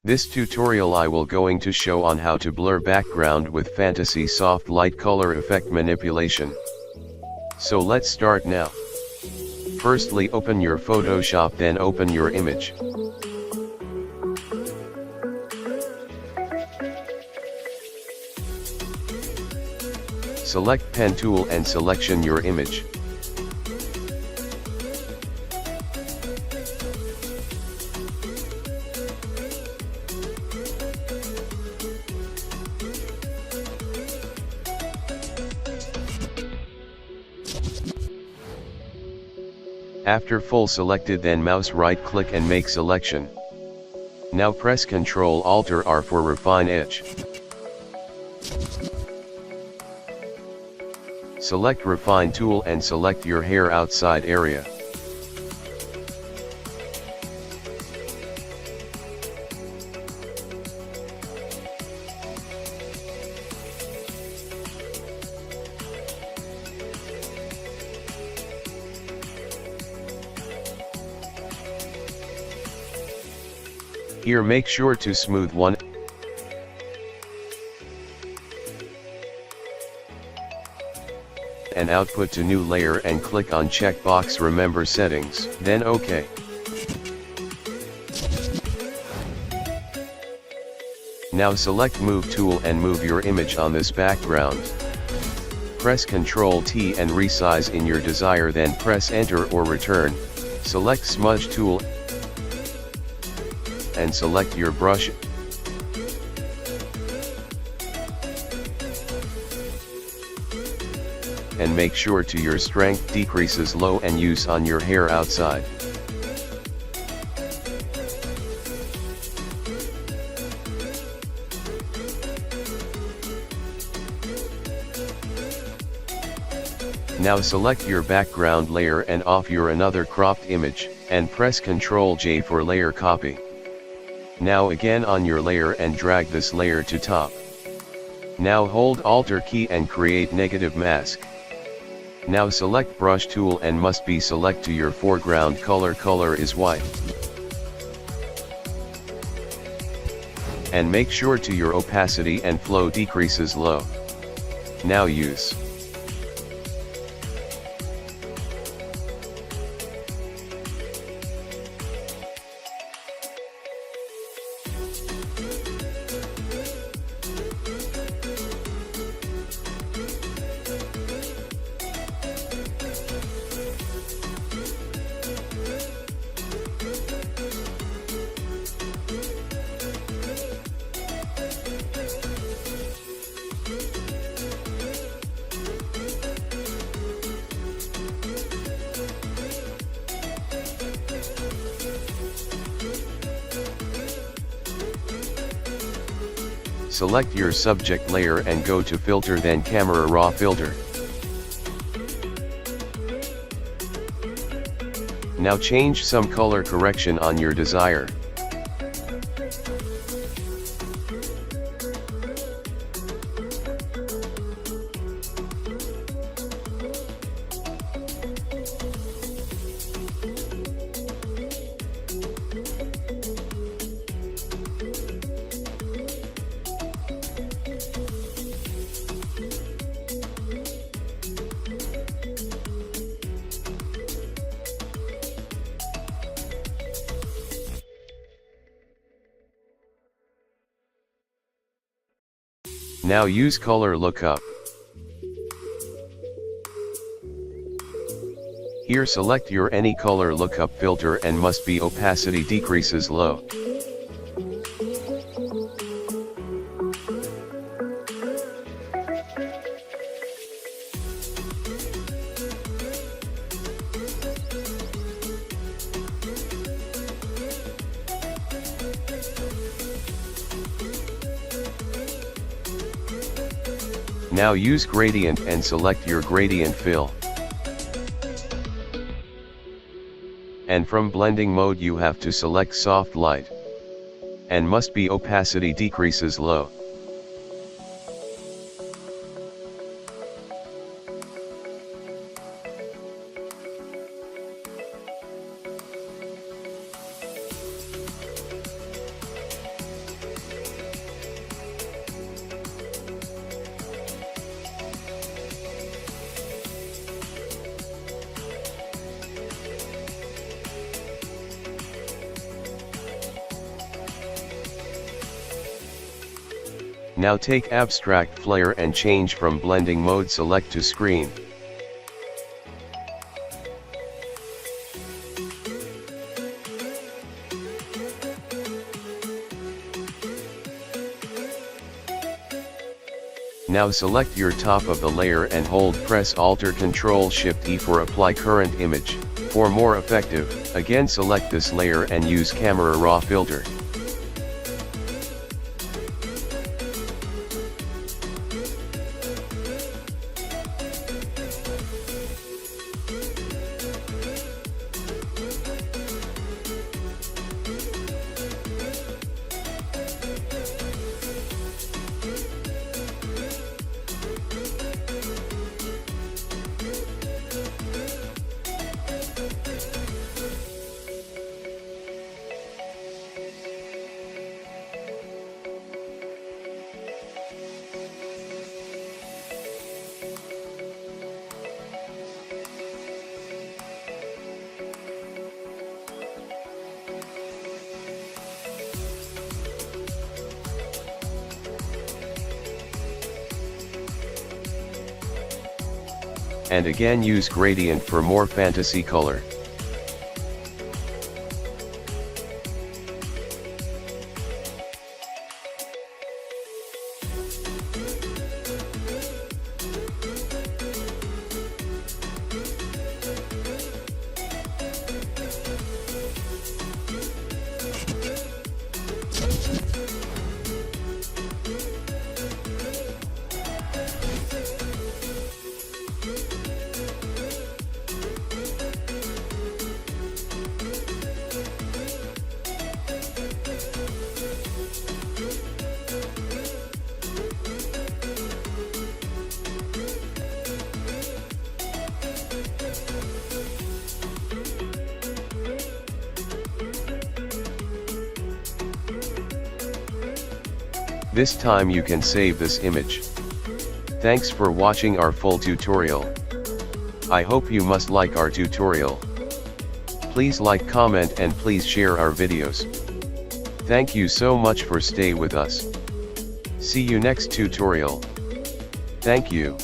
This tutorial I will going to show on how to blur background with fantasy soft light color effect manipulation. So let's start now. Firstly open your Photoshop, then open your image. Select pen tool and selection your image. After full selected, then mouse right click and make selection. Now press Ctrl Alt R for refine edge. Select refine tool and select your hair outside area. Here make sure to smooth one and output to new layer and click on checkbox remember settings, then OK. Now select move tool and move your image on this background. Press Ctrl T and resize in your desire, then press enter or return. Select smudge tool and select your brush. And make sure to your strength decreases low and use on your hair outside. Now select your background layer and off your another cropped image, and press Ctrl J for layer copy. Now again on your layer and drag this layer to top. Now hold Alt key and create negative mask. Now select brush tool and must be select to your foreground color is white. And make sure to your opacity and flow decreases low. Now use. Select your subject layer and go to filter, then camera raw filter. Now change some color correction on your desire. Now use color lookup. Here select your any color lookup filter and must be opacity decreases low. Now use gradient and select your gradient fill. And from blending mode you have to select soft light. And must be opacity decreases low. Now take abstract flare and change from blending mode, select to screen. Now select your top of the layer and hold, press Alt or Ctrl Shift E for apply current image. For more effective, again select this layer and use camera raw filter. And again use gradient for more fantasy color. This time you can save this image. Thanks for watching our full tutorial. I hope you must like our tutorial. Please like, comment and please share our videos. Thank you so much for stay with us. See you next tutorial. Thank you.